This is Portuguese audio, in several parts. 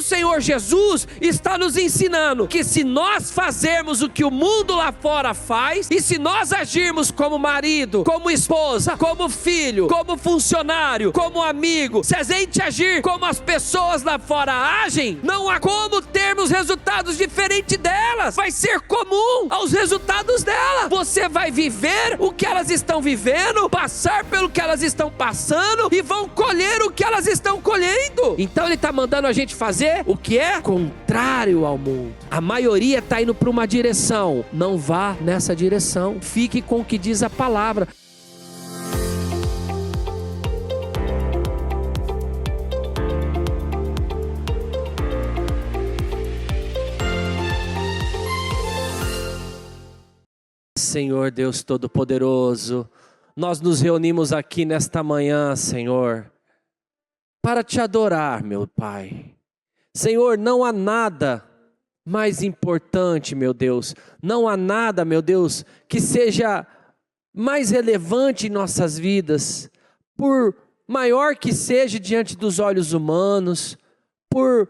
Senhor Jesus está nos ensinando que se nós fazermos o que o mundo lá fora faz, e se nós agirmos como marido, como esposa, como filho, como funcionário, como amigo, se a gente agir como as pessoas lá fora agem, não há como termos resultados diferentes delas. Vai ser comum aos resultados delas. Você vai viver o que elas estão vivendo, passar pelo que elas estão passando e vão colher o que elas estão colhendo. Então ele está mandando a gente fazer o que é contrário ao mundo. A maioria está indo para uma direção. Não vá nessa direção. Fique com o que diz a palavra. Senhor Deus Todo-Poderoso, nós nos reunimos aqui nesta manhã, Senhor, para te adorar, meu Pai. Senhor, não há nada mais importante, meu Deus. Não há nada, meu Deus, que seja mais relevante em nossas vidas, por maior que seja diante dos olhos humanos, por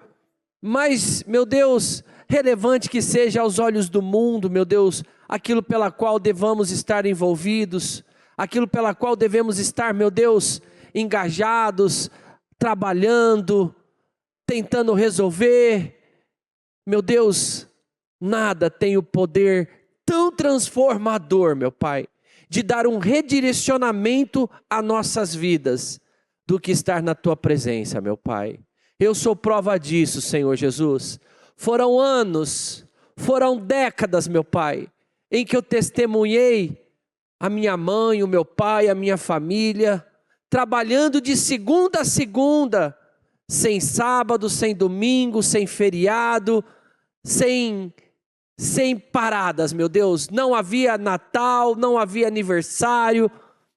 mais, meu Deus, relevante que seja aos olhos do mundo, meu Deus, aquilo pela qual devamos estar envolvidos, aquilo pela qual devemos estar, meu Deus, engajados, trabalhando, tentando resolver. Meu Deus, nada tem o poder tão transformador, meu Pai, de dar um redirecionamento a nossas vidas, do que estar na Tua presença, meu Pai. Eu sou prova disso, Senhor Jesus. Foram anos, foram décadas, meu Pai, em que eu testemunhei a minha mãe, o meu pai, a minha família, trabalhando de segunda a segunda, sem sábado, sem domingo, sem feriado, sem paradas, meu Deus. Não havia Natal, não havia aniversário,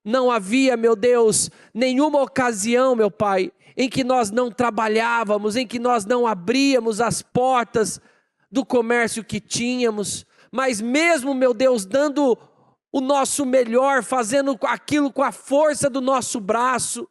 não havia, meu Deus, nenhuma ocasião, meu Pai, em que nós não trabalhávamos, em que nós não abríamos as portas do comércio que tínhamos. Mas mesmo, meu Deus, dando o nosso melhor, fazendo aquilo com a força do nosso braço,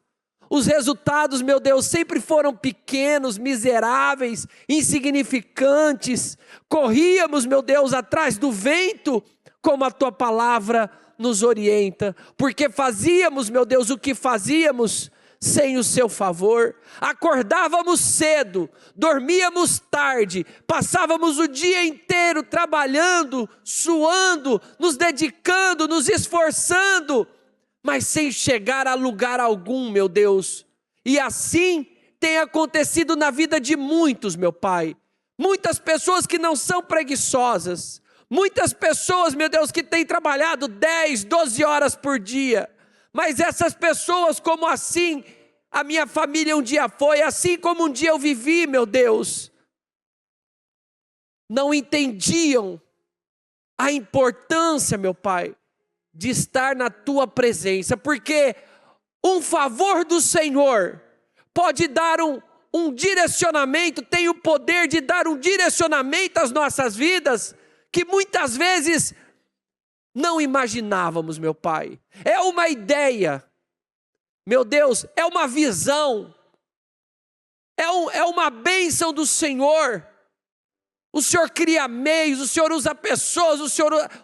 os resultados, meu Deus, sempre foram pequenos, miseráveis, insignificantes. Corríamos, meu Deus, atrás do vento, como a Tua palavra nos orienta, porque fazíamos, meu Deus, o que fazíamos sem o Seu favor. Acordávamos cedo, dormíamos tarde, passávamos o dia inteiro trabalhando, suando, nos dedicando, nos esforçando, mas sem chegar a lugar algum, meu Deus. E assim tem acontecido na vida de muitos, meu Pai. Muitas pessoas que não são preguiçosas, muitas pessoas, meu Deus, que têm trabalhado 10, 12 horas por dia. Mas essas pessoas, como assim a minha família um dia foi, assim como um dia eu vivi, meu Deus, não entendiam a importância, meu Pai, de estar na Tua presença, porque um favor do Senhor pode dar um direcionamento, tem o poder de dar um direcionamento às nossas vidas, que muitas vezes não imaginávamos, meu Pai. É uma ideia, meu Deus, é uma visão, é uma bênção do Senhor. O Senhor cria meios, o Senhor usa pessoas,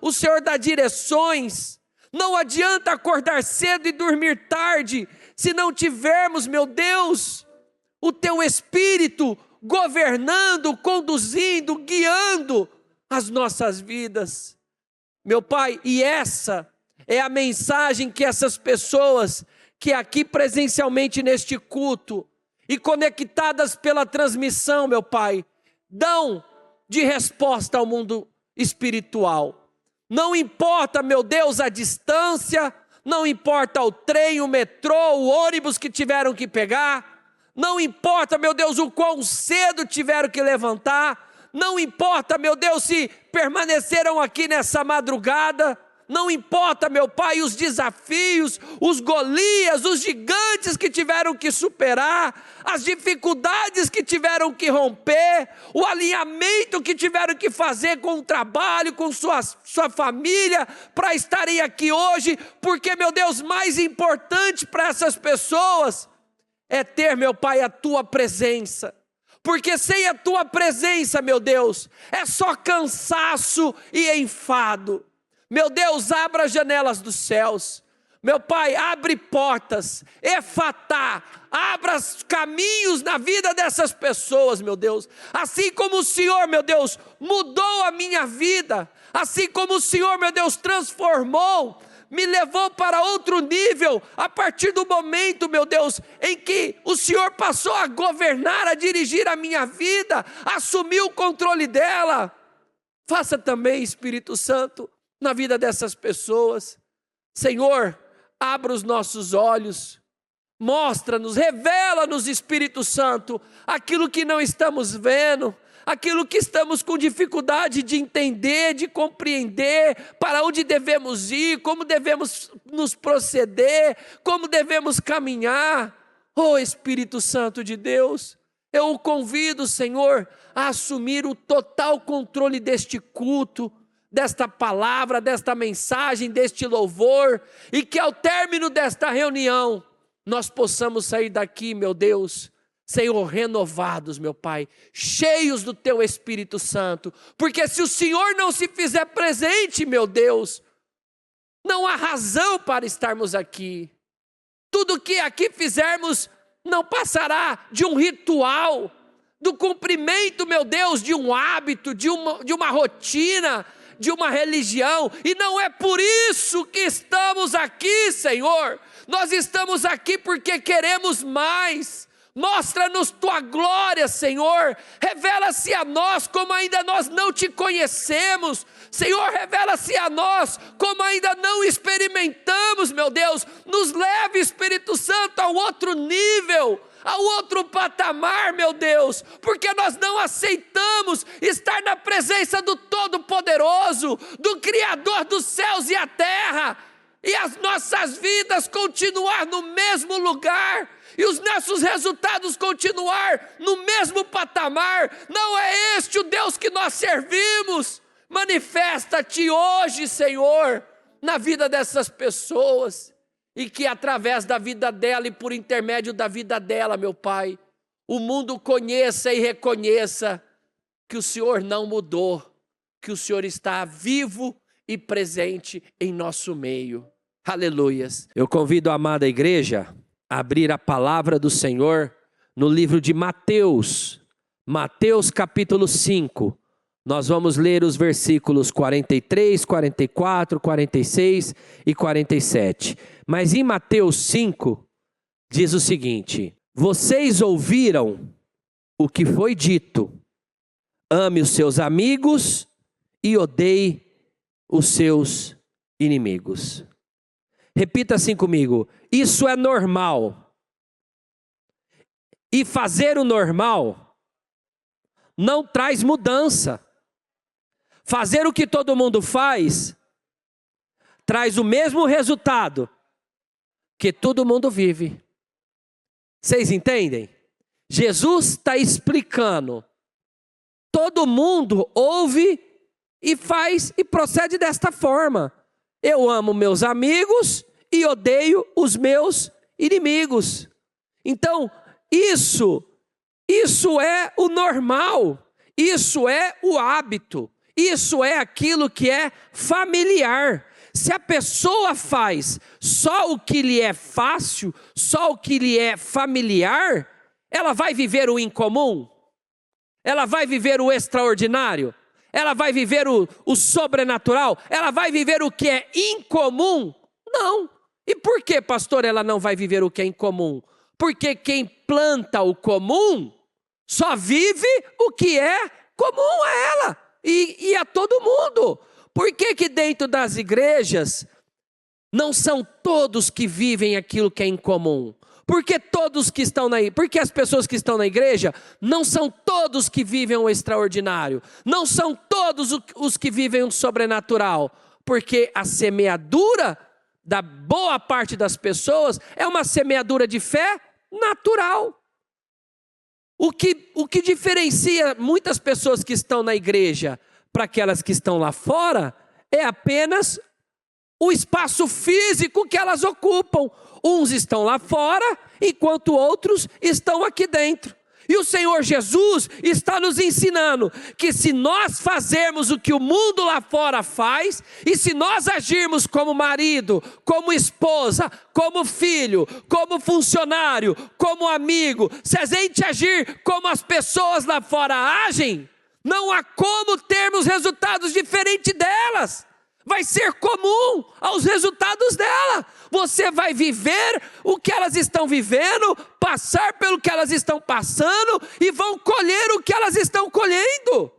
o Senhor dá direções. Não adianta acordar cedo e dormir tarde, se não tivermos, meu Deus, o Teu Espírito governando, conduzindo, guiando as nossas vidas. Meu Pai, e essa é a mensagem que essas pessoas que aqui presencialmente neste culto e conectadas pela transmissão, meu Pai, dão de resposta ao mundo espiritual. Não importa, meu Deus, a distância, não importa o trem, o metrô, o ônibus que tiveram que pegar, não importa, meu Deus, o quão cedo tiveram que levantar, não importa, meu Deus, se permaneceram aqui nessa madrugada, não importa, meu Pai, os desafios, os Golias, os gigantes que tiveram que superar, as dificuldades que tiveram que romper, o alinhamento que tiveram que fazer com o trabalho, com sua família, para estarem aqui hoje, porque, meu Deus, mais importante para essas pessoas é ter, meu Pai, a Tua presença. porque sem a tua presença, meu Deus, é só cansaço e enfado. Meu Deus, abra as janelas dos céus. Meu Pai, abre portas, efatá, abra caminhos na vida dessas pessoas, meu Deus. Assim como o Senhor, meu Deus, mudou a minha vida, assim como o Senhor, meu Deus, transformou, me levou para outro nível, a partir do momento, meu Deus, em que o Senhor passou a governar, a dirigir a minha vida, assumiu o controle dela. Faça também, Espírito Santo, na vida dessas pessoas. Senhor, abra os nossos olhos, mostra-nos, revela-nos, Espírito Santo, aquilo que não estamos vendo, aquilo que estamos com dificuldade de entender, de compreender, para onde devemos ir, como devemos nos proceder, como devemos caminhar. Oh Espírito Santo de Deus, eu o convido, Senhor, a assumir o total controle deste culto, desta palavra, desta mensagem, deste louvor, e que ao término desta reunião, nós possamos sair daqui, meu Deus, Senhor, renovados, meu Pai, cheios do Teu Espírito Santo, porque se o Senhor não se fizer presente, meu Deus, não há razão para estarmos aqui. Tudo que aqui fizermos não passará de um ritual, do cumprimento, meu Deus, de um hábito, de uma rotina, de uma religião, e não é por isso que estamos aqui, Senhor. Nós estamos aqui porque queremos mais. Mostra-nos tua glória, Senhor. Revela-se a nós como ainda nós não te conhecemos. Senhor, revela-se a nós como ainda não experimentamos, meu Deus. Nos leve, Espírito Santo, ao outro nível, ao outro patamar, meu Deus, porque nós não aceitamos estar na presença do Todo-Poderoso, do Criador dos céus e a terra, e as nossas vidas continuar no mesmo lugar, e os nossos resultados continuar no mesmo patamar. Não é este o Deus que nós servimos. Manifesta-te hoje, Senhor, na vida dessas pessoas, e que através da vida dela e por intermédio da vida dela, meu Pai, o mundo conheça e reconheça que o Senhor não mudou, que o Senhor está vivo e presente em nosso meio. Aleluias. Eu convido a amada igreja a abrir a palavra do Senhor no livro de Mateus, Mateus capítulo 5. Nós vamos ler os versículos 43, 44, 46 e 47. Mas em Mateus 5, diz o seguinte: vocês ouviram o que foi dito, ame os seus amigos e odeie os seus inimigos. Repita assim comigo: isso é normal. E fazer o normal não traz mudança. Fazer o que todo mundo faz traz o mesmo resultado que todo mundo vive. Vocês entendem? Jesus está explicando. Todo mundo ouve e faz e procede desta forma. Eu amo meus amigos e odeio os meus inimigos. Então, isso é o normal. Isso é o hábito. Isso é aquilo que é familiar. Se a pessoa faz só o que lhe é fácil, só o que lhe é familiar, ela vai viver o incomum? Ela vai viver o extraordinário? Ela vai viver o sobrenatural? Ela vai viver o que é incomum? Não. E por que, pastor, ela não vai viver o que é incomum? Porque quem planta o comum só vive o que é comum a ela e a todo mundo. Por que dentro das igrejas não são todos que vivem aquilo que é incomum? Porque as pessoas que estão na igreja não são todos que vivem o extraordinário, não são todos os que vivem o sobrenatural, porque a semeadura da boa parte das pessoas é uma semeadura de fé natural. O que diferencia muitas pessoas que estão na igreja para aquelas que estão lá fora é apenas o espaço físico que elas ocupam. Uns estão lá fora, enquanto outros estão aqui dentro. E o Senhor Jesus está nos ensinando que se nós fazermos o que o mundo lá fora faz, e se nós agirmos como marido, como esposa, como filho, como funcionário, como amigo, se a gente agir como as pessoas lá fora agem, não há como termos resultados diferentes delas. Vai ser comum aos resultados dela. Você vai viver o que elas estão vivendo, passar pelo que elas estão passando e vão colher o que elas estão colhendo.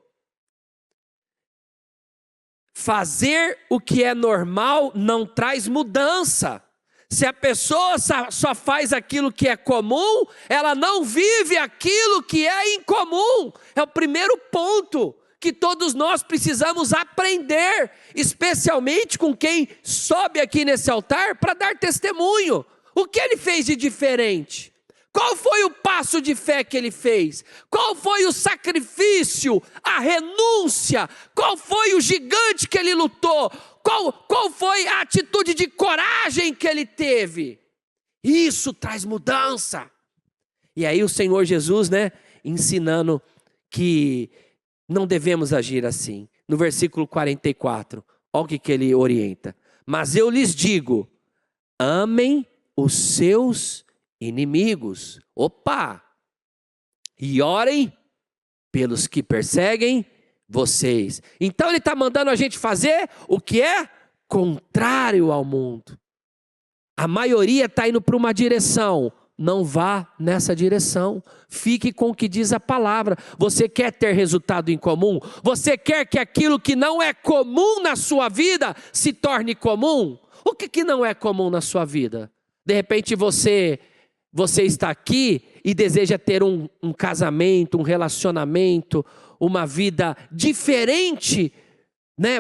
Fazer o que é normal não traz mudança. Se a pessoa só faz aquilo que é comum, ela não vive aquilo que é incomum. É o primeiro ponto que todos nós precisamos aprender, especialmente com quem sobe aqui nesse altar para dar testemunho. O que ele fez de diferente? Qual foi o passo de fé que ele fez? Qual foi o sacrifício, a renúncia? Qual foi o gigante que ele lutou? Qual foi a atitude de coragem que ele teve? Isso traz mudança. E aí o Senhor Jesus, ensinando que não devemos agir assim. No versículo 44, olha o que ele orienta. Mas eu lhes digo, amem os seus inimigos. Opa! E orem pelos que perseguem vocês. Então ele está mandando a gente fazer o que é contrário ao mundo. A maioria está indo para uma direção. Não vá nessa direção. Fique com o que diz a palavra. Você quer ter resultado em comum? Você quer que aquilo que não é comum na sua vida se torne comum? O que não é comum na sua vida? De repente você está aqui e deseja ter um casamento, um relacionamento, uma vida diferente,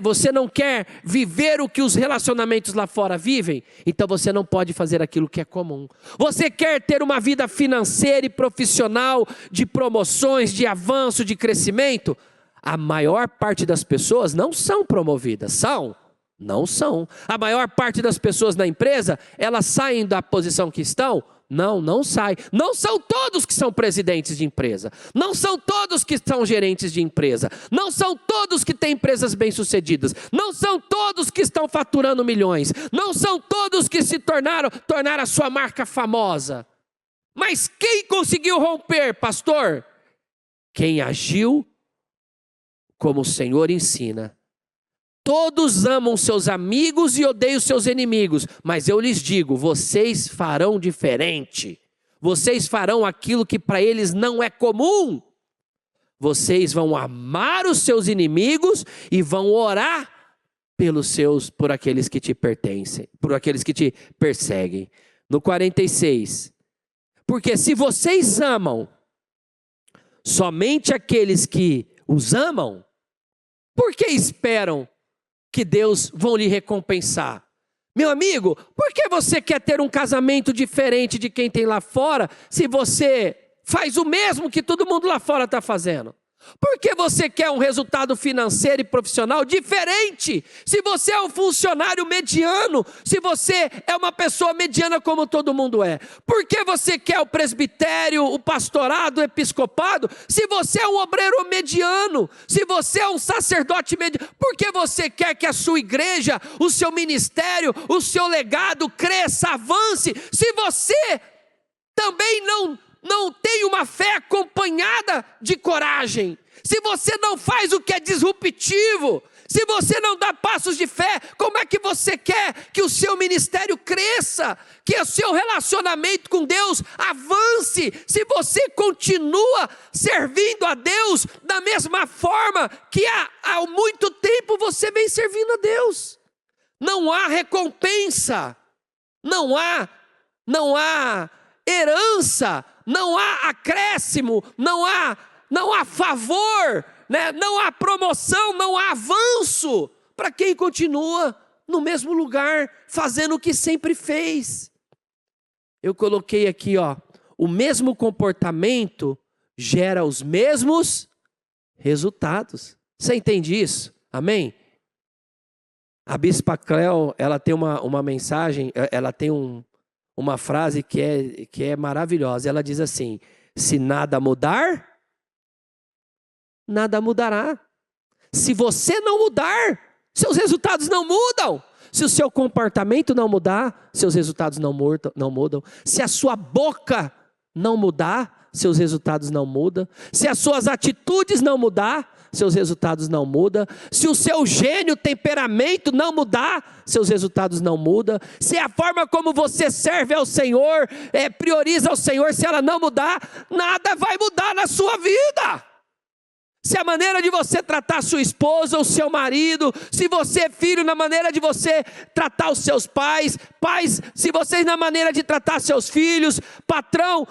Você não quer viver o que os relacionamentos lá fora vivem? Então você não pode fazer aquilo que é comum. Você quer ter uma vida financeira e profissional, de promoções, de avanço, de crescimento? A maior parte das pessoas não são promovidas, são? Não são. A maior parte das pessoas na empresa, elas saem da posição que estão? Não sai. Não são todos que são presidentes de empresa. Não são todos que são gerentes de empresa. Não são todos que têm empresas bem-sucedidas. Não são todos que estão faturando milhões. Não são todos que se tornaram a sua marca famosa. Mas quem conseguiu romper, pastor? Quem agiu como o Senhor ensina. Todos amam seus amigos e odeiam seus inimigos, mas eu lhes digo, vocês farão diferente. Vocês farão aquilo que para eles não é comum. Vocês vão amar os seus inimigos e vão orar por aqueles que te pertencem, por aqueles que te perseguem. No 46, porque se vocês amam somente aqueles que os amam, por que esperam que Deus vão lhe recompensar? Meu amigo, por que você quer ter um casamento diferente de quem tem lá fora, se você faz o mesmo que todo mundo lá fora está fazendo? Por que você quer um resultado financeiro e profissional diferente, se você é um funcionário mediano, se você é uma pessoa mediana como todo mundo é? Por que você quer o presbitério, o pastorado, o episcopado, se você é um obreiro mediano, se você é um sacerdote mediano? Por que você quer que a sua igreja, o seu ministério, o seu legado cresça, avance, se você também não tem uma fé acompanhada de coragem? Se você não faz o que é disruptivo, se você não dá passos de fé, como é que você quer que o seu ministério cresça, que o seu relacionamento com Deus avance, se você continua servindo a Deus da mesma forma que há muito tempo você vem servindo a Deus? Não há recompensa, não há herança, não há acréscimo, não há favor, não há promoção, não há avanço para quem continua no mesmo lugar, fazendo o que sempre fez. Eu coloquei aqui, o mesmo comportamento gera os mesmos resultados. Você entende isso? Amém? A Bispa Cléo, ela tem uma mensagem, ela tem uma frase que é maravilhosa. Ela diz assim: Se nada mudar, nada mudará. Se você não mudar, seus resultados não mudam. Se o seu comportamento não mudar, seus resultados não mudam. Se a sua boca não mudar, seus resultados não mudam. Se as suas atitudes não mudar, seus resultados não mudam. Se o seu gênio, temperamento não mudar, seus resultados não mudam. Se a forma como você serve ao Senhor, prioriza ao Senhor, se ela não mudar, nada vai mudar na sua vida. Se a maneira de você tratar sua esposa ou seu marido, se você é filho, na maneira de você tratar os seus pais, se vocês na maneira de tratar seus filhos, patrão,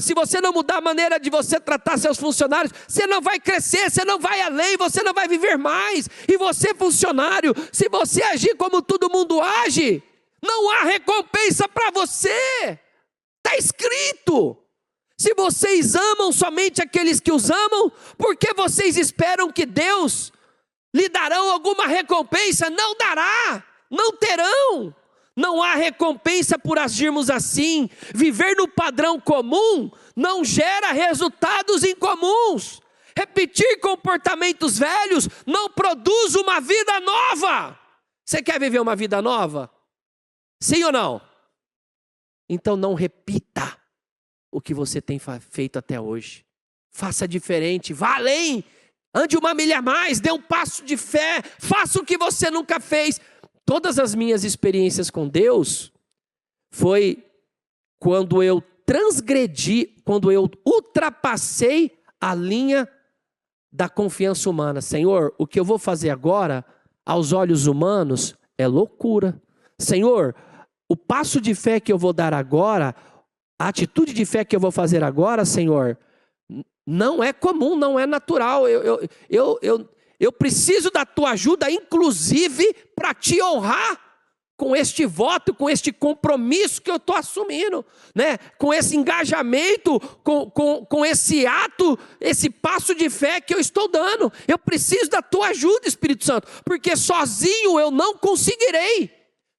se você não mudar a maneira de você tratar seus funcionários, você não vai crescer, você não vai além, você não vai viver mais. E você, funcionário, se você agir como todo mundo age, não há recompensa para você. Está escrito. Se vocês amam somente aqueles que os amam, por que vocês esperam que Deus lhe darão alguma recompensa? Não dará, não terão. Não há recompensa por agirmos assim. Viver no padrão comum não gera resultados incomuns. Repetir comportamentos velhos não produz uma vida nova. Você quer viver uma vida nova? Sim ou não? Então não repita o que você tem feito até hoje. Faça diferente, vá além, ande uma milha a mais, dê um passo de fé, faça o que você nunca fez. Todas as minhas experiências com Deus foi quando eu transgredi, quando eu ultrapassei a linha da confiança humana. Senhor, o que eu vou fazer agora, aos olhos humanos, é loucura. Senhor, o passo de fé que eu vou dar agora, a atitude de fé que eu vou fazer agora, Senhor, não é comum, não é natural. Eu preciso da tua ajuda, inclusive, para te honrar com este voto, com este compromisso que eu estou assumindo, né? Com esse engajamento, com esse ato, esse passo de fé que eu estou dando. Eu preciso da tua ajuda, Espírito Santo, porque sozinho eu não conseguirei,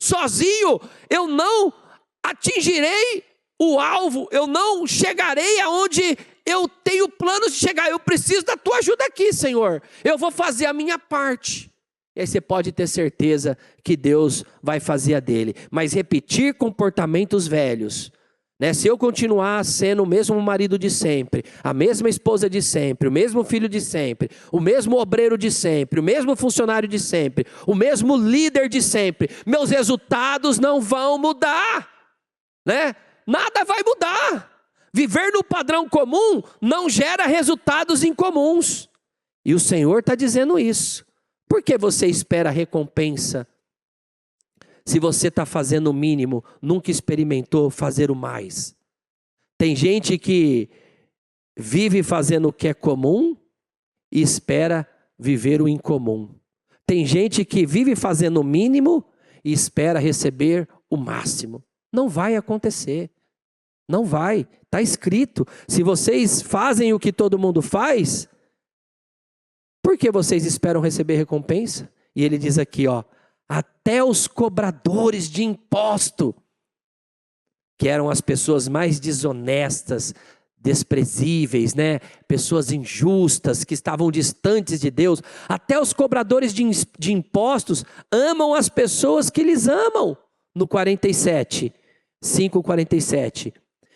sozinho eu não atingirei o alvo, eu não chegarei aonde eu tenho planos de chegar. Eu preciso da tua ajuda aqui, Senhor. Eu vou fazer a minha parte. E aí você pode ter certeza que Deus vai fazer a dele. Mas repetir comportamentos velhos, né? Se eu continuar sendo o mesmo marido de sempre, a mesma esposa de sempre, o mesmo filho de sempre, o mesmo obreiro de sempre, o mesmo funcionário de sempre, o mesmo líder de sempre, meus resultados não vão mudar, né? Nada vai mudar. Viver no padrão comum não gera resultados incomuns. E o Senhor está dizendo isso. Por que você espera recompensa? Se você está fazendo o mínimo, nunca experimentou fazer o mais. Tem gente que vive fazendo o que é comum e espera viver o incomum. Tem gente que vive fazendo o mínimo e espera receber o máximo. Não vai acontecer. Não vai. Está escrito. Se vocês fazem o que todo mundo faz, por que vocês esperam receber recompensa? E ele diz aqui, ó, até os cobradores de imposto, que eram as pessoas mais desonestas, desprezíveis, né? Pessoas injustas, que estavam distantes de Deus, até os cobradores de impostos amam as pessoas que lhes amam. No 47, 5:47.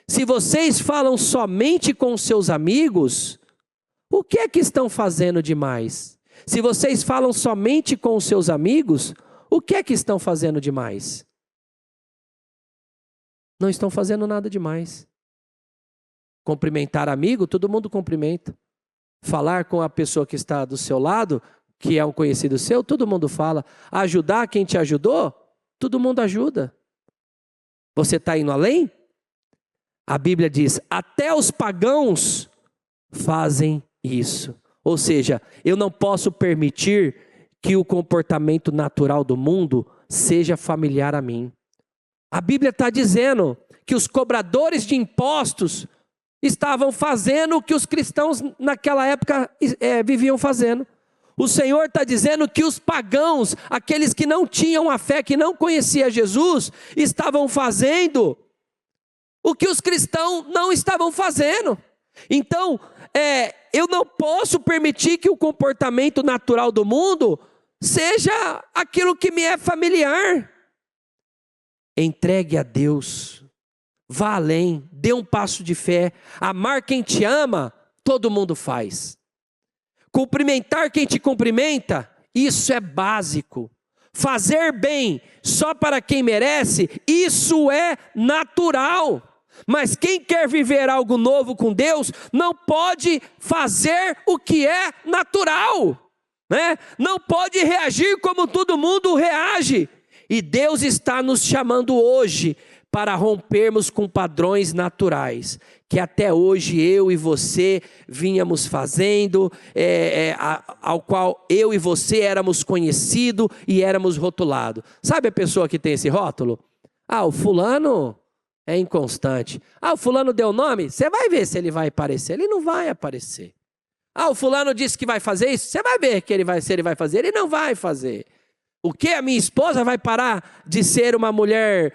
Se vocês falam somente com seus amigos, o que é que estão fazendo demais? Se vocês falam somente com os seus amigos, o que é que estão fazendo demais? Não estão fazendo nada demais. Cumprimentar amigo, todo mundo cumprimenta. Falar com a pessoa que está do seu lado, que é um conhecido seu, todo mundo fala. Ajudar quem te ajudou, todo mundo ajuda. Você está indo além? A Bíblia diz, até os pagãos fazem isso. Ou seja, eu não posso permitir que o comportamento natural do mundo seja familiar a mim. A Bíblia está dizendo que os cobradores de impostos estavam fazendo o que os cristãos naquela época viviam fazendo. O Senhor está dizendo que os pagãos, aqueles que não tinham a fé, que não conheciam Jesus, estavam fazendo o que os cristãos não estavam fazendo. Então, eu não posso permitir que o comportamento natural do mundo seja aquilo que me é familiar. Entregue a Deus, vá além, dê um passo de fé. Amar quem te ama, todo mundo faz. Cumprimentar quem te cumprimenta, isso é básico. Fazer bem só para quem merece, isso é natural. Mas quem quer viver algo novo com Deus, não pode fazer o que é natural, né? Não pode reagir como todo mundo reage. E Deus está nos chamando hoje para rompermos com padrões naturais, que até hoje eu e você vínhamos fazendo, ao qual eu e você éramos conhecidos e éramos rotulados. Sabe a pessoa que tem esse rótulo? O fulano é inconstante. O fulano deu nome, você vai ver se ele vai aparecer. Ele não vai aparecer. O fulano disse que vai fazer isso, você vai ver se ele vai fazer. Ele não vai fazer. O que? A minha esposa vai parar de ser uma mulher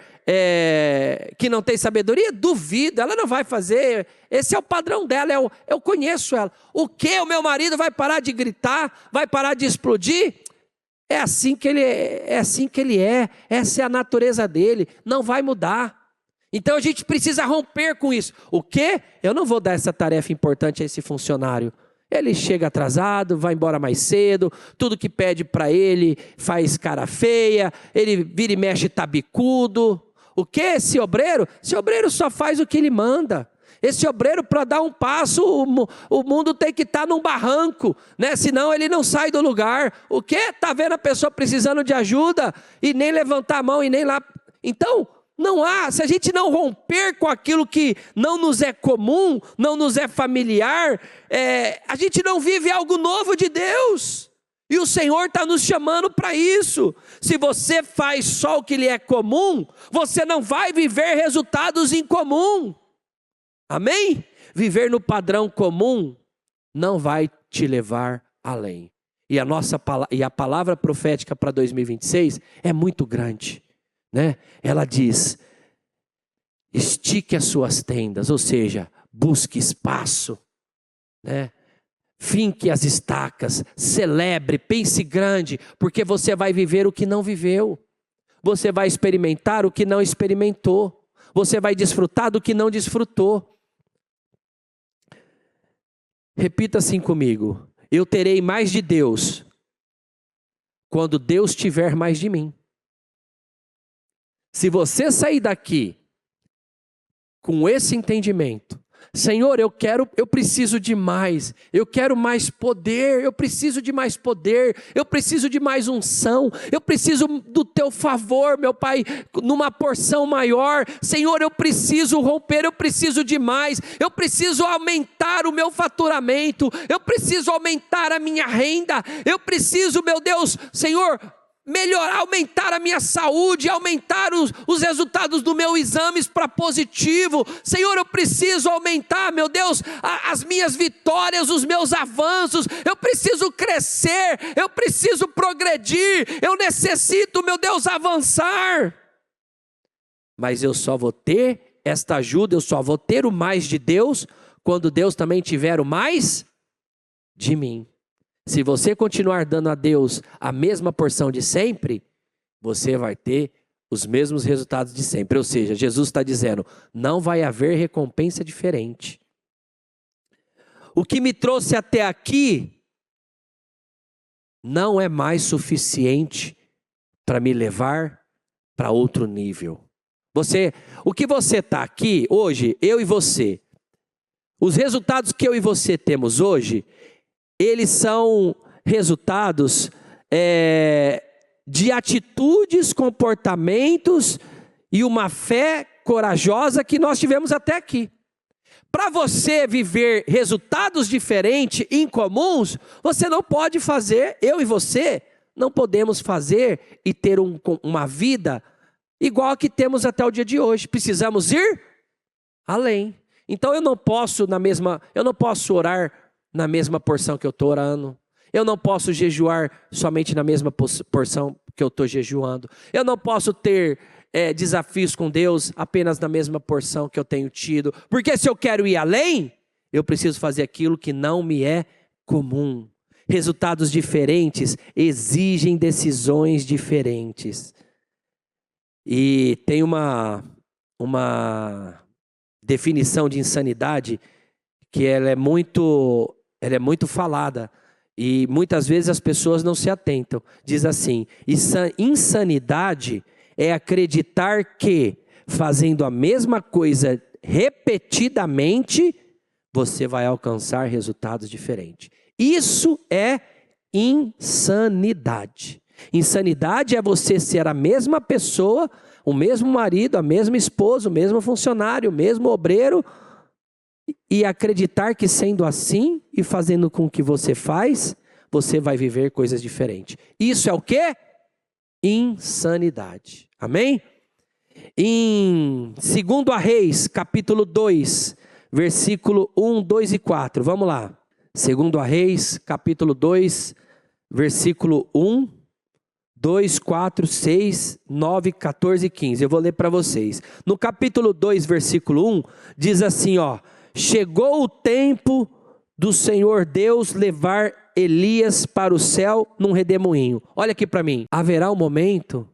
que não tem sabedoria? Duvido, ela não vai fazer. Esse é o padrão dela, eu conheço ela. O que? O meu marido vai parar de gritar? Vai parar de explodir? É assim que ele é. Essa é a natureza dele, não vai mudar. Então a gente precisa romper com isso. O quê? Eu não vou dar essa tarefa importante a esse funcionário. Ele chega atrasado, vai embora mais cedo, tudo que pede para ele faz cara feia, ele vira e mexe tabicudo. O quê? Esse obreiro? Esse obreiro só faz o que ele manda. Esse obreiro, para dar um passo, o mundo tem que estar num barranco, né? Senão ele não sai do lugar. O quê? Está vendo a pessoa precisando de ajuda e nem levantar a mão e nem lá. Então, não há, se a gente não romper com aquilo que não nos é comum, não nos é familiar, a gente não vive algo novo de Deus. E o Senhor está nos chamando para isso. Se você faz só o que lhe é comum, você não vai viver resultados incomum. Amém? Viver no padrão comum não vai te levar além. E a palavra profética para 2026 é muito grande. Né? Ela diz: estique as suas tendas, ou seja, busque espaço, né? Finque as estacas, celebre, pense grande, porque você vai viver o que não viveu, você vai experimentar o que não experimentou, você vai desfrutar do que não desfrutou. Repita assim comigo: eu terei mais de Deus quando Deus tiver mais de mim. Se você sair daqui com esse entendimento, Senhor, eu preciso de mais, eu quero mais poder, eu preciso de mais poder, eu preciso de mais unção, eu preciso do teu favor, meu Pai, numa porção maior. Senhor, eu preciso romper, eu preciso de mais, eu preciso aumentar o meu faturamento, eu preciso aumentar a minha renda, eu preciso, meu Deus, Senhor, melhorar, aumentar a minha saúde, aumentar os resultados do meu exames para positivo. Senhor, eu preciso aumentar, meu Deus, as minhas vitórias, os meus avanços. Eu preciso crescer, eu preciso progredir, eu necessito, meu Deus, avançar. Mas eu só vou ter esta ajuda, eu só vou ter o mais de Deus quando Deus também tiver o mais de mim. Se você continuar dando a Deus a mesma porção de sempre, você vai ter os mesmos resultados de sempre. Ou seja, Jesus está dizendo, não vai haver recompensa diferente. O que me trouxe até aqui não é mais suficiente para me levar para outro nível. O que você está aqui hoje, eu e você, os resultados que eu e você temos hoje, eles são resultados de atitudes, comportamentos e uma fé corajosa que nós tivemos até aqui. Para você viver resultados diferentes, incomuns, você não pode fazer, eu e você, não podemos fazer e ter uma vida igual a que temos até o dia de hoje. Precisamos ir além. Então eu não posso orar na mesma porção que eu estou orando. Eu não posso jejuar somente na mesma porção que eu estou jejuando. Eu não posso ter desafios com Deus apenas na mesma porção que eu tenho tido. Porque se eu quero ir além, eu preciso fazer aquilo que não me é comum. Resultados diferentes exigem decisões diferentes. E tem uma definição de insanidade que ela é muito falada. E muitas vezes as pessoas não se atentam. Diz assim: insanidade é acreditar que, fazendo a mesma coisa repetidamente, você vai alcançar resultados diferentes. Isso é insanidade. Insanidade é você ser a mesma pessoa, o mesmo marido, a mesma esposa, o mesmo funcionário, o mesmo obreiro, e acreditar que sendo assim e fazendo com o que você faz, você vai viver coisas diferentes. Isso é o quê? Insanidade. Amém? Em 2 Reis, capítulo 2, versículo 1, 2 e 4. Vamos lá. 2 Reis, capítulo 2, versículo 1, 2, 4, 6, 9, 14 e 15. Eu vou ler para vocês. No capítulo 2, versículo 1, diz assim, ó: chegou o tempo do Senhor Deus levar Elias para o céu num redemoinho. Olha aqui para mim. Haverá um momento,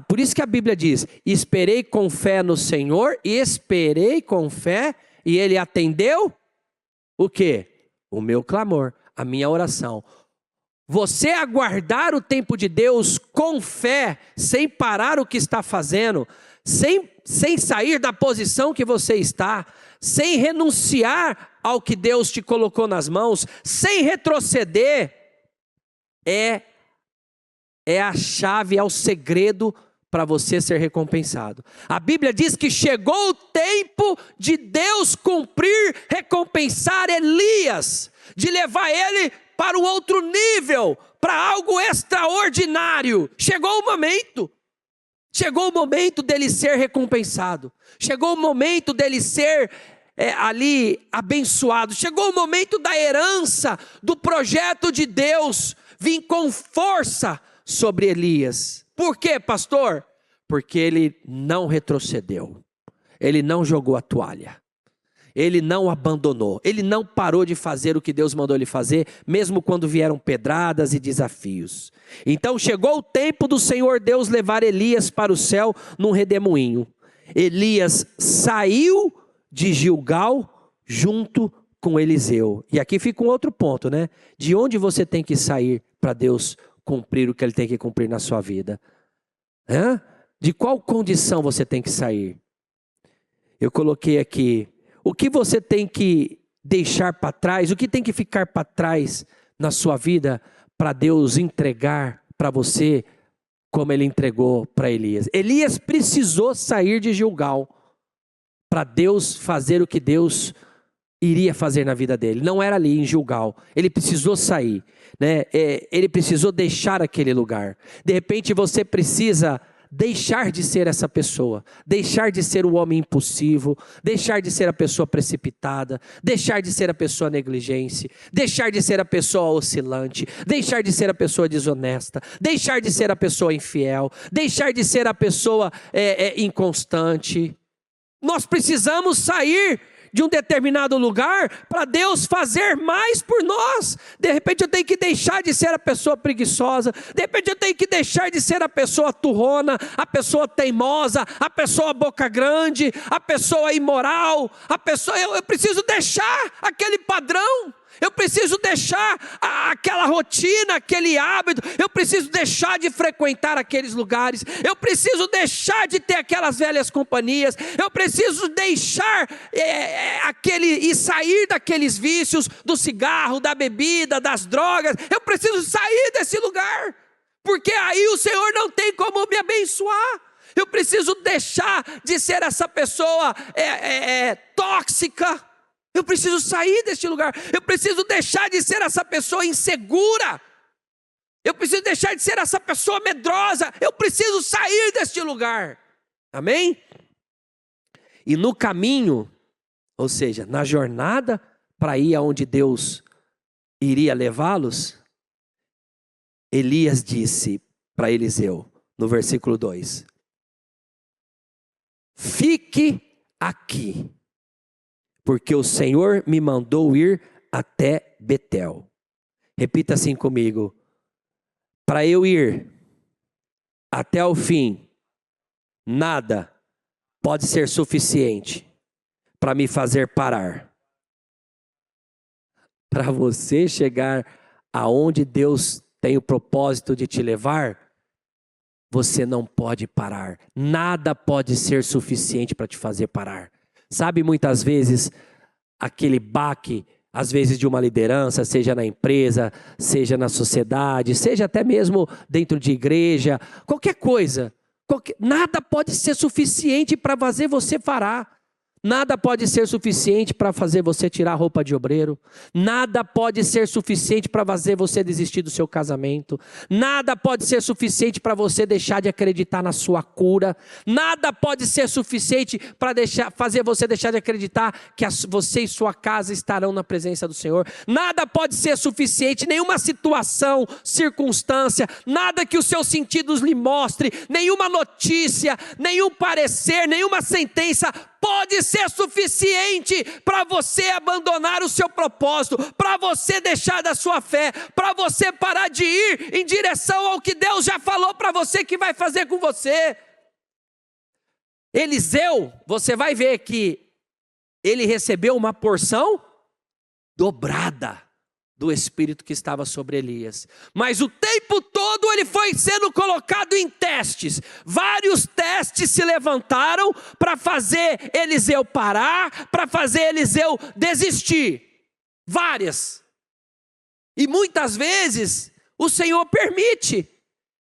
por isso que a Bíblia diz: esperei com fé no Senhor, e esperei com fé, e Ele atendeu o quê? O meu clamor, a minha oração. Você aguardar o tempo de Deus com fé, sem parar o que está fazendo, sem sair da posição que você está, sem renunciar ao que Deus te colocou nas mãos, sem retroceder, é a chave, é o segredo para você ser recompensado. A Bíblia diz que chegou o tempo de Deus cumprir, recompensar Elias, de levar ele para um outro nível, para algo extraordinário. Chegou o momento dele ser recompensado, chegou o momento dele ser ali abençoado, chegou o momento da herança, do projeto de Deus vir com força sobre Elias. Por quê, pastor? Porque ele não retrocedeu, ele não jogou a toalha, ele não abandonou, ele não parou de fazer o que Deus mandou ele fazer, mesmo quando vieram pedradas e desafios. Então chegou o tempo do Senhor Deus levar Elias para o céu num redemoinho. Elias saiu de Gilgal junto com Eliseu. E aqui fica um outro ponto, né? De onde você tem que sair para Deus cumprir o que Ele tem que cumprir na sua vida? De qual condição você tem que sair? Eu coloquei aqui: o que você tem que deixar para trás, o que tem que ficar para trás na sua vida para Deus entregar para você como Ele entregou para Elias. Elias precisou sair de Gilgal para Deus fazer o que Deus iria fazer na vida dele. Não era ali em Gilgal, ele precisou sair, né? Ele precisou deixar aquele lugar. De repente você precisa deixar de ser essa pessoa, deixar de ser o homem impulsivo, deixar de ser a pessoa precipitada, deixar de ser a pessoa negligente, deixar de ser a pessoa oscilante, deixar de ser a pessoa desonesta, deixar de ser a pessoa infiel, deixar de ser a pessoa inconstante. Nós precisamos sair de um determinado lugar para Deus fazer mais por nós. De repente eu tenho que deixar de ser a pessoa preguiçosa, de repente eu tenho que deixar de ser a pessoa turrona, a pessoa teimosa, a pessoa boca grande, a pessoa imoral, eu preciso deixar aquele padrão. Eu preciso deixar aquela rotina, aquele hábito. Eu preciso deixar de frequentar aqueles lugares. Eu preciso deixar de ter aquelas velhas companhias. Eu preciso deixar e sair daqueles vícios, do cigarro, da bebida, das drogas. Eu preciso sair desse lugar, porque aí o Senhor não tem como me abençoar. Eu preciso deixar de ser essa pessoa tóxica. Eu preciso sair deste lugar. Eu preciso deixar de ser essa pessoa insegura. Eu preciso deixar de ser essa pessoa medrosa. Eu preciso sair deste lugar. Amém? E no caminho, ou seja, na jornada para ir aonde Deus iria levá-los, Elias disse para Eliseu, no versículo 2: fique aqui, porque o Senhor me mandou ir até Betel. Repita assim comigo: para eu ir até o fim, nada pode ser suficiente para me fazer parar. Para você chegar aonde Deus tem o propósito de te levar, você não pode parar. Nada pode ser suficiente para te fazer parar. Sabe, muitas vezes, aquele baque, às vezes de uma liderança, seja na empresa, seja na sociedade, seja até mesmo dentro de igreja, qualquer coisa. Nada pode ser suficiente para fazer você parar. Nada pode ser suficiente para fazer você tirar a roupa de obreiro. Nada pode ser suficiente para fazer você desistir do seu casamento. Nada pode ser suficiente para você deixar de acreditar na sua cura. Nada pode ser suficiente para fazer você deixar de acreditar que você e sua casa estarão na presença do Senhor. Nada pode ser suficiente, nenhuma situação, circunstância, nada que os seus sentidos lhe mostrem, nenhuma notícia, nenhum parecer, nenhuma sentença pode ser suficiente para você abandonar o seu propósito, para você deixar da sua fé, para você parar de ir em direção ao que Deus já falou para você que vai fazer com você. Eliseu, você vai ver que ele recebeu uma porção dobrada do Espírito que estava sobre Elias. Mas o tempo todo ele foi sendo colocado em testes. Vários testes se levantaram para fazer Eliseu parar, para fazer Eliseu desistir. Várias. E muitas vezes o Senhor permite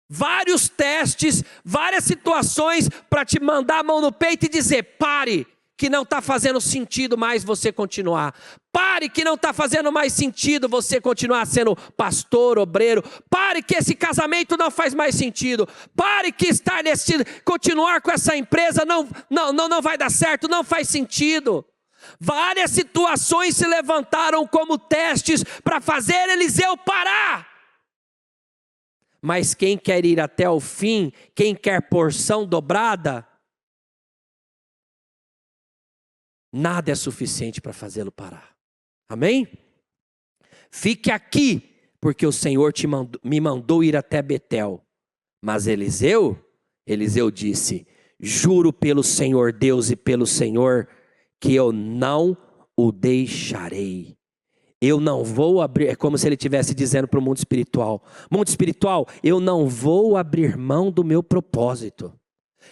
vários testes, várias situações para te mandar a mão no peito e dizer: pare, que não está fazendo sentido mais você continuar. Pare, que não está fazendo mais sentido você continuar sendo pastor, obreiro. Pare, que esse casamento não faz mais sentido. Pare, que continuar com essa empresa não vai dar certo, não faz sentido. Várias situações se levantaram como testes para fazer Eliseu parar. Mas quem quer ir até o fim, quem quer porção dobrada, nada é suficiente para fazê-lo parar. Amém? Fique aqui, porque o Senhor me mandou ir até Betel. Mas Eliseu disse: juro pelo Senhor Deus e pelo Senhor, que eu não o deixarei. Eu não vou abrir, é como se ele estivesse dizendo para o mundo espiritual: mundo espiritual, eu não vou abrir mão do meu propósito.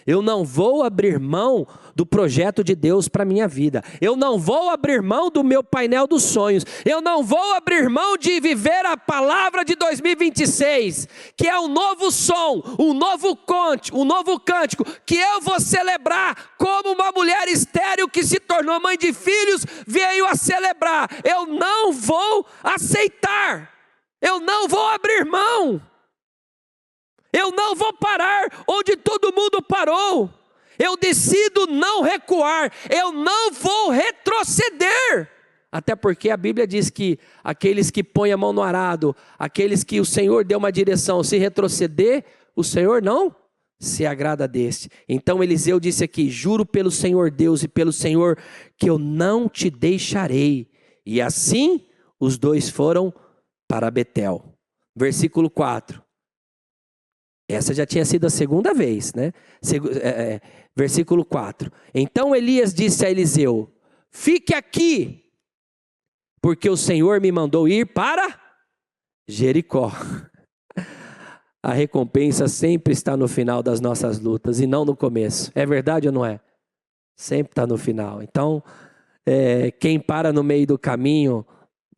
Eu não vou abrir mão do projeto de Deus para a minha vida. Eu não vou abrir mão do meu painel dos sonhos. Eu não vou abrir mão de viver a palavra de 2026, que é um novo som, um novo cântico, que eu vou celebrar como uma mulher estéril que se tornou mãe de filhos, veio a celebrar. Eu não vou aceitar. Eu não vou abrir mão. Eu não vou parar onde todo mundo parou. Eu decido não recuar. Eu não vou retroceder. Até porque a Bíblia diz que aqueles que põem a mão no arado, aqueles que o Senhor deu uma direção, se retroceder, o Senhor não se agrada deste. Então Eliseu disse aqui: juro pelo Senhor Deus e pelo Senhor que eu não te deixarei. E assim os dois foram para Betel. Versículo 4. Essa já tinha sido a segunda vez, né? Versículo 4. Então Elias disse a Eliseu: fique aqui, porque o Senhor me mandou ir para Jericó. A recompensa sempre está no final das nossas lutas e não no começo. É verdade ou não é? Sempre está no final. Então, quem para no meio do caminho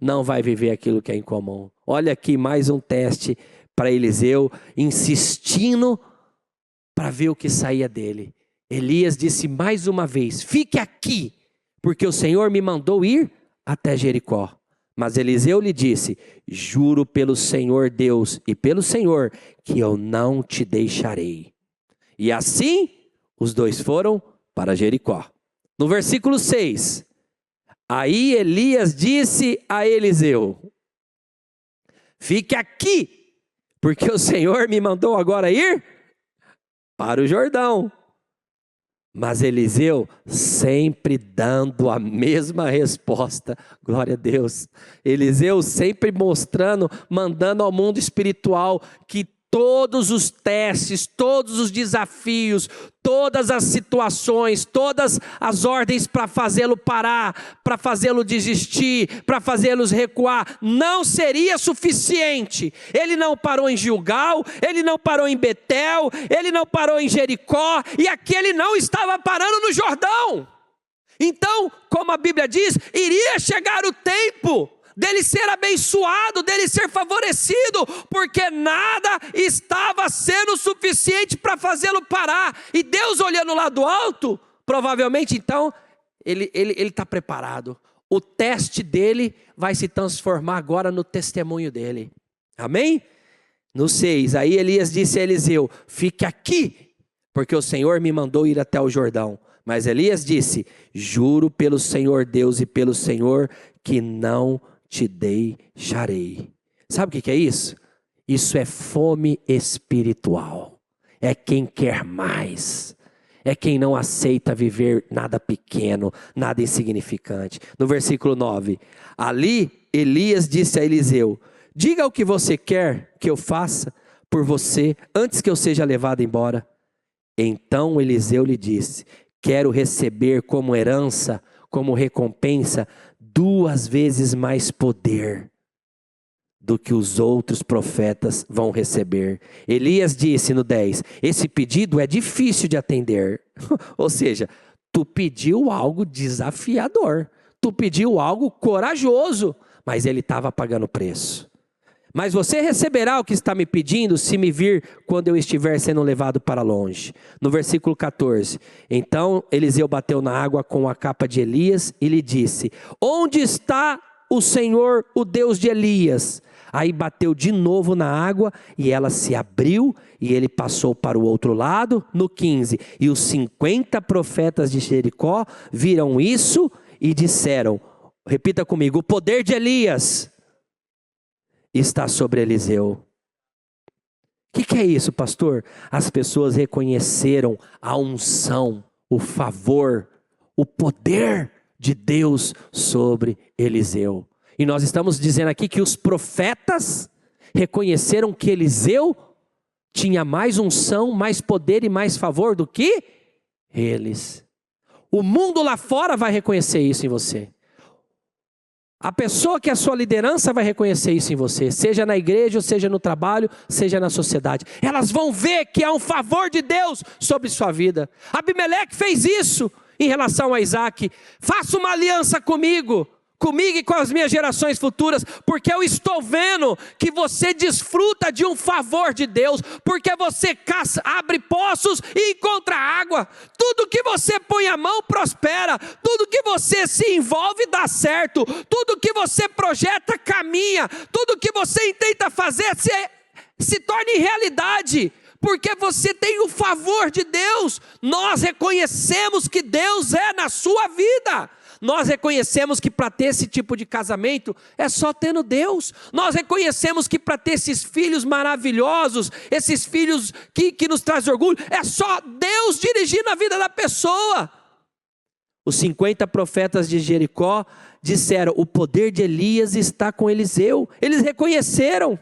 não vai viver aquilo que é incomum. Olha aqui mais um teste para Eliseu, insistindo para ver o que saía dele. Elias disse mais uma vez: fique aqui, porque o Senhor me mandou ir até Jericó. Mas Eliseu lhe disse: juro pelo Senhor Deus e pelo Senhor, que eu não te deixarei. E assim, os dois foram para Jericó. No versículo 6, aí Elias disse a Eliseu: fique aqui, porque o Senhor me mandou agora ir para o Jordão. Mas Eliseu sempre dando a mesma resposta. Glória a Deus. Eliseu sempre mostrando, mandando ao mundo espiritual que todos os testes, todos os desafios, todas as situações, todas as ordens para fazê-lo parar, para fazê-lo desistir, para fazê-los recuar, não seria suficiente. Ele não parou em Gilgal, ele não parou em Betel, ele não parou em Jericó, e aqui ele não estava parando no Jordão. Então, como a Bíblia diz, iria chegar o tempo dele ser abençoado, dele ser favorecido, porque nada estava sendo suficiente para fazê-lo parar. E Deus, olhando lá do alto, provavelmente então, ele está preparado. O teste dele vai se transformar agora no testemunho dele. Amém? No 6, aí Elias disse a Eliseu: fique aqui, porque o Senhor me mandou ir até o Jordão. Mas Elias disse: juro pelo Senhor Deus e pelo Senhor que não te deixarei. Sabe o que é isso? Isso é fome espiritual. É quem quer mais. É quem não aceita viver nada pequeno, nada insignificante. No versículo 9, ali Elias disse a Eliseu: diga o que você quer que eu faça por você antes que eu seja levado embora. Então Eliseu lhe disse: quero receber como herança, como recompensa, 2 vezes mais poder do que os outros profetas vão receber. Elias disse no 10, esse pedido é difícil de atender. Ou seja, tu pediu algo desafiador, tu pediu algo corajoso, mas ele estava pagando preço. Mas você receberá o que está me pedindo se me vir quando eu estiver sendo levado para longe. No versículo 14, então Eliseu bateu na água com a capa de Elias e lhe disse: onde está o Senhor, o Deus de Elias? Aí bateu de novo na água e ela se abriu e ele passou para o outro lado. No 15, e os 50 profetas de Jericó viram isso e disseram, repita comigo, o poder de Elias está sobre Eliseu. O que é isso, pastor? As pessoas reconheceram a unção, o favor, o poder de Deus sobre Eliseu. E nós estamos dizendo aqui que os profetas reconheceram que Eliseu tinha mais unção, mais poder e mais favor do que eles. O mundo lá fora vai reconhecer isso em você. A pessoa que é a sua liderança vai reconhecer isso em você, seja na igreja, seja no trabalho, seja na sociedade. Elas vão ver que há um favor de Deus sobre sua vida. Abimeleque fez isso em relação a Isaac. Faça uma aliança comigo e com as minhas gerações futuras, porque eu estou vendo que você desfruta de um favor de Deus, porque você caça, abre poços e encontra água, tudo que você põe a mão prospera, tudo que você se envolve dá certo, tudo que você projeta caminha, tudo que você tenta fazer se torna em realidade, porque você tem o favor de Deus. Nós reconhecemos que Deus é na sua vida. Nós reconhecemos que para ter esse tipo de casamento é só tendo Deus. Nós reconhecemos que para ter esses filhos maravilhosos, esses filhos que nos trazem orgulho, é só Deus dirigindo a vida da pessoa. Os 50 profetas de Jericó disseram: o poder de Elias está com Eliseu. Eles reconheceram.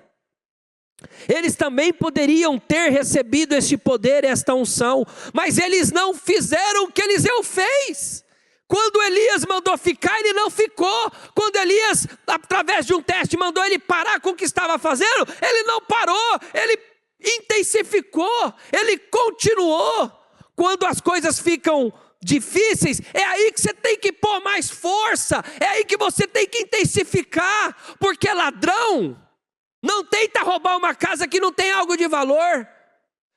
Eles também poderiam ter recebido este poder, esta unção, mas eles não fizeram o que Eliseu fez. Quando Elias mandou ficar, ele não ficou. Quando Elias, através de um teste, mandou ele parar com o que estava fazendo, ele não parou, ele intensificou, ele continuou. Quando as coisas ficam difíceis, é aí que você tem que pôr mais força, é aí que você tem que intensificar, porque ladrão não tenta roubar uma casa que não tem algo de valor.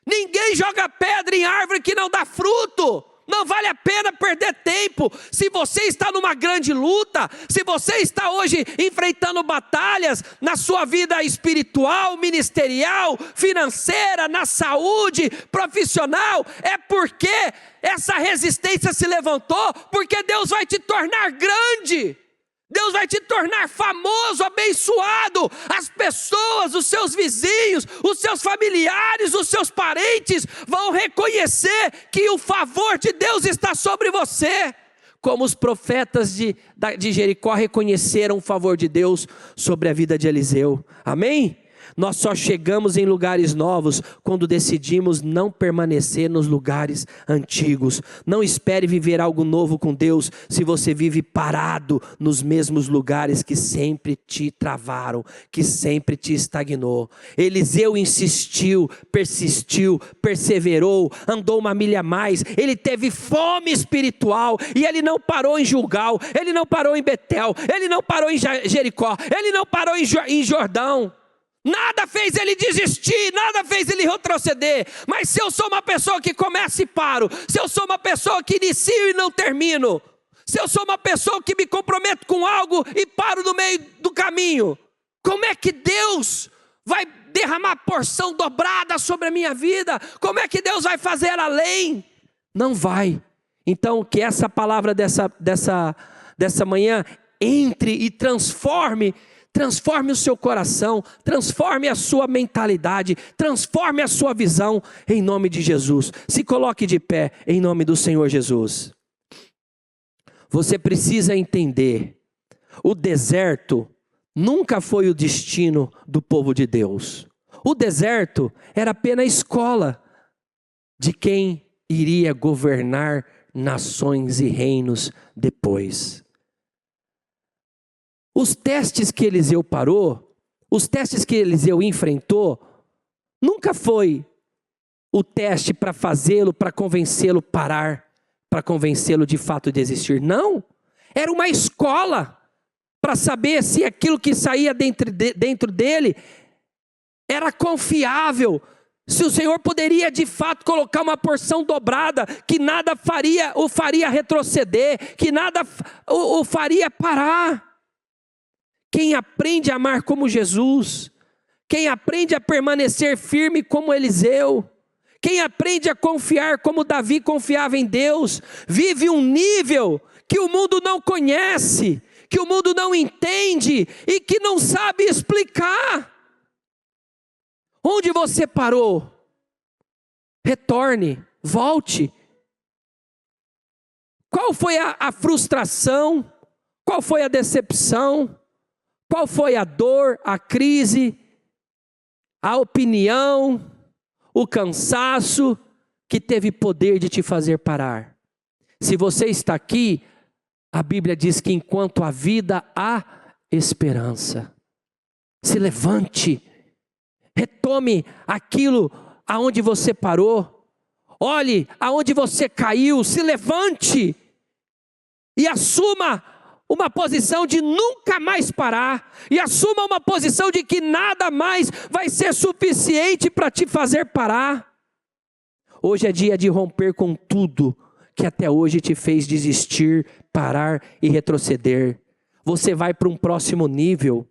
Ninguém joga pedra em árvore que não dá fruto. Não vale a pena perder tempo. Se você está numa grande luta, se você está hoje enfrentando batalhas na sua vida espiritual, ministerial, financeira, na saúde, profissional, é porque essa resistência se levantou, porque Deus vai te tornar grande. Deus vai te tornar famoso, abençoado. As pessoas, os seus vizinhos, os seus familiares, os seus parentes vão reconhecer que o favor de Deus está sobre você. Como os profetas de Jericó reconheceram o favor de Deus sobre a vida de Eliseu. Amém? Nós só chegamos em lugares novos quando decidimos não permanecer nos lugares antigos. Não espere viver algo novo com Deus se você vive parado nos mesmos lugares que sempre te travaram, que sempre te estagnou. Eliseu insistiu, persistiu, perseverou, andou uma milha a mais. Ele teve fome espiritual e ele não parou em Gilgal, ele não parou em Betel, ele não parou em Jericó, ele não parou em Jordão. Nada fez ele desistir, nada fez ele retroceder. Mas se eu sou uma pessoa que começa e paro, se eu sou uma pessoa que inicio e não termino, se eu sou uma pessoa que me comprometo com algo e paro no meio do caminho, como é que Deus vai derramar porção dobrada sobre a minha vida? Como é que Deus vai fazer além? Não vai. Então que essa palavra dessa manhã entre e transforme o seu coração, transforme a sua mentalidade, transforme a sua visão, em nome de Jesus. Se coloque de pé, em nome do Senhor Jesus. Você precisa entender, o deserto nunca foi o destino do povo de Deus. O deserto era apenas a escola de quem iria governar nações e reinos depois. Os testes que Eliseu parou, os testes que Eliseu enfrentou, nunca foi o teste para fazê-lo, para convencê-lo a parar, para convencê-lo de fato de desistir. Não, era uma escola para saber se aquilo que saía dentro dele era confiável, se o Senhor poderia de fato colocar uma porção dobrada, que nada o faria retroceder, que nada o faria parar. Quem aprende a amar como Jesus, quem aprende a permanecer firme como Eliseu, quem aprende a confiar como Davi confiava em Deus, vive um nível que o mundo não conhece, que o mundo não entende e que não sabe explicar. Onde você parou? Retorne, volte. Qual foi a frustração? Qual foi a decepção? Qual foi a dor, a crise, a opinião, o cansaço que teve poder de te fazer parar? Se você está aqui, a Bíblia diz que enquanto há vida, há esperança. Se levante, retome aquilo aonde você parou, olhe aonde você caiu, se levante e assuma uma posição de nunca mais parar, e assuma uma posição de que nada mais vai ser suficiente para te fazer parar. Hoje é dia de romper com tudo que até hoje te fez desistir, parar e retroceder. Você vai para um próximo nível,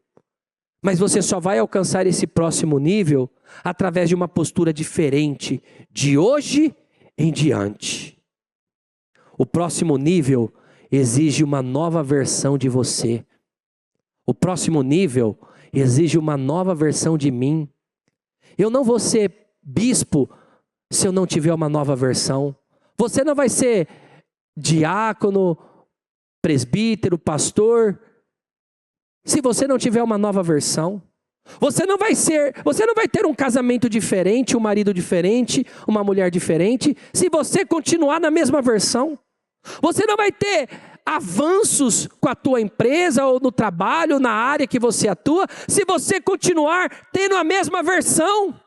mas você só vai alcançar esse próximo nível através de uma postura diferente, de hoje em diante. O próximo nível exige uma nova versão de você. O próximo nível exige uma nova versão de mim. Eu não vou ser bispo se eu não tiver uma nova versão. Você não vai ser diácono, presbítero, pastor, se você não tiver uma nova versão. Você não vai ter um casamento diferente, um marido diferente, uma mulher diferente, se você continuar na mesma versão. Você não vai ter avanços com a tua empresa ou no trabalho, na área que você atua, se você continuar tendo a mesma versão.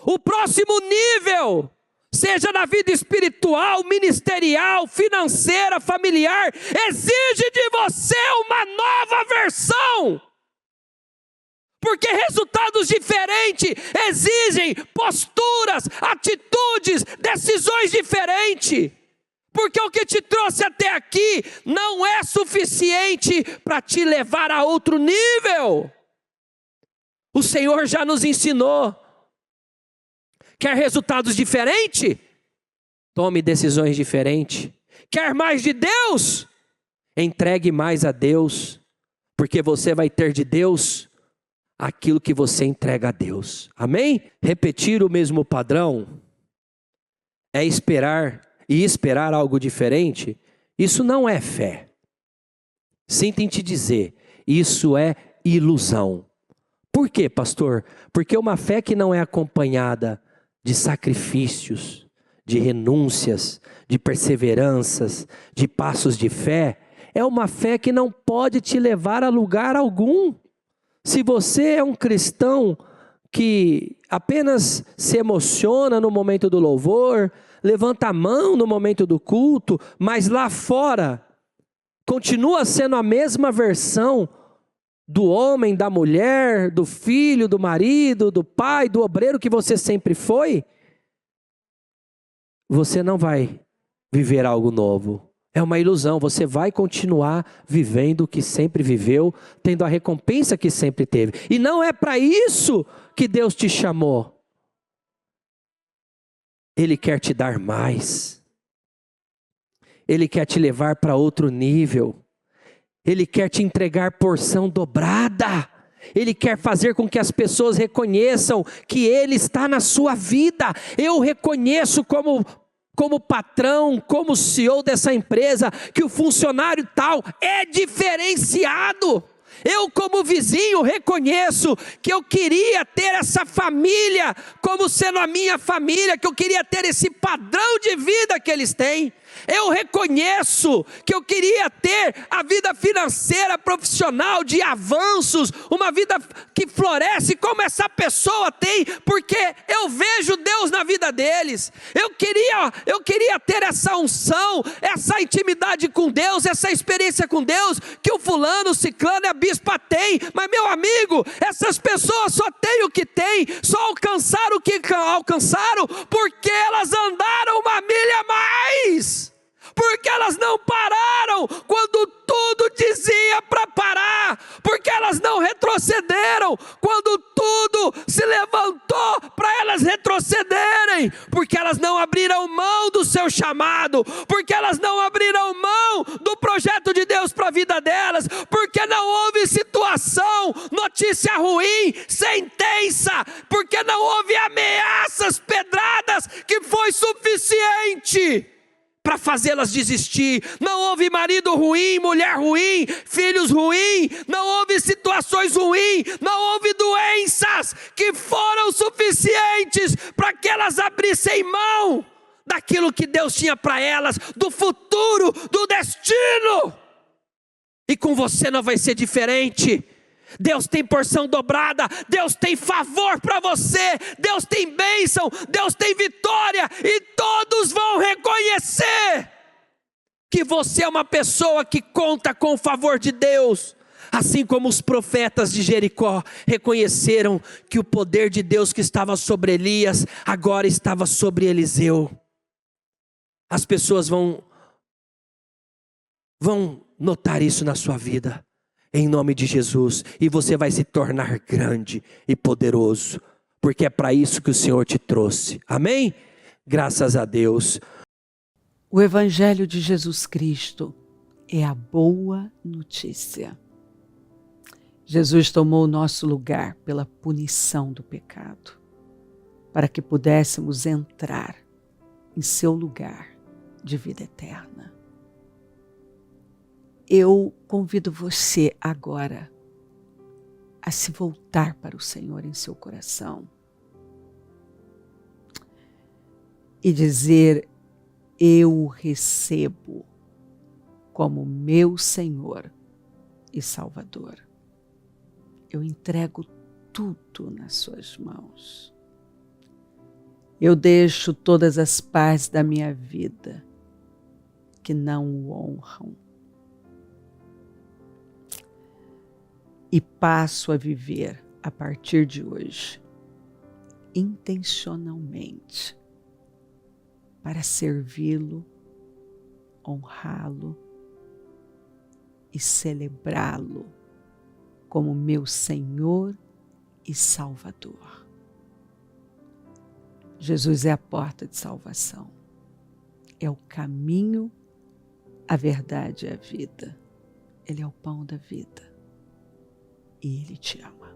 O próximo nível, seja na vida espiritual, ministerial, financeira, familiar, exige de você uma nova versão. Porque resultados diferentes exigem posturas, atitudes, decisões diferentes. Porque o que te trouxe até aqui não é suficiente para te levar a outro nível. O Senhor já nos ensinou. Quer resultados diferentes? Tome decisões diferentes. Quer mais de Deus? Entregue mais a Deus. porque você vai ter de Deus aquilo que você entrega a Deus. Amém? Repetir o mesmo padrão é esperar algo diferente. Isso não é fé. Sinto em te dizer, isso é ilusão. Por quê, pastor? Porque uma fé que não é acompanhada de sacrifícios, de renúncias, de perseveranças, de passos de fé, é uma fé que não pode te levar a lugar algum. Se você é um cristão que apenas se emociona no momento do louvor, levanta a mão no momento do culto, mas lá fora continua sendo a mesma versão do homem, da mulher, do filho, do marido, do pai, do obreiro que você sempre foi, você não vai viver algo novo. É uma ilusão, você vai continuar vivendo o que sempre viveu, tendo a recompensa que sempre teve. E não é para isso que Deus te chamou. Ele quer te dar mais. Ele quer te levar para outro nível. Ele quer te entregar porção dobrada. Ele quer fazer com que as pessoas reconheçam que Ele está na sua vida. Eu reconheço como patrão, como CEO dessa empresa, que o funcionário tal é diferenciado. Eu, como vizinho, reconheço que eu queria ter essa família como sendo a minha família, que eu queria ter esse padrão de vida que eles têm. Eu reconheço que eu queria ter a vida financeira, profissional, de avanços, uma vida que floresce como essa pessoa tem, porque eu vejo Deus na vida deles. Eu queria ter essa unção, essa intimidade com Deus, essa experiência com Deus, que o fulano, o ciclano e a bispa tem. Mas meu amigo, essas pessoas só têm o que têm, só alcançaram o que alcançaram, porque elas andaram uma milha a mais. Porque elas não pararam quando tudo dizia para parar, porque elas não retrocederam quando tudo se levantou para elas retrocederem, porque elas não abriram mão do seu chamado, porque elas não abriram mão do projeto de Deus para a vida delas, porque não houve situação, notícia ruim, sentença, porque não houve ameaças, pedradas, que foi suficiente para fazê-las desistir. Não houve marido ruim, mulher ruim, filhos ruins, não houve situações ruins, não houve doenças que foram suficientes para que elas abrissem mão daquilo que Deus tinha para elas, do futuro, do destino. E com você não vai ser diferente. Deus tem porção dobrada, Deus tem favor para você, Deus tem bênção, Deus tem vitória, e todos vão reconhecer que você é uma pessoa que conta com o favor de Deus. Assim como os profetas de Jericó reconheceram que o poder de Deus que estava sobre Elias, agora estava sobre Eliseu. As pessoas vão notar isso na sua vida, em nome de Jesus, e você vai se tornar grande e poderoso, porque é para isso que o Senhor te trouxe. Amém? Graças a Deus. O Evangelho de Jesus Cristo é a boa notícia. Jesus tomou o nosso lugar pela punição do pecado, para que pudéssemos entrar em seu lugar de vida eterna. Eu convido você agora a se voltar para o Senhor em seu coração e dizer: eu o recebo como meu Senhor e Salvador. Eu entrego tudo nas suas mãos. Eu deixo todas as partes da minha vida que não o honram e passo a viver a partir de hoje intencionalmente para servi-lo, honrá-lo e celebrá-lo como meu Senhor e Salvador. Jesus é a porta de salvação, é o caminho, a verdade e a vida. Ele é o pão da vida. e Ele te ama.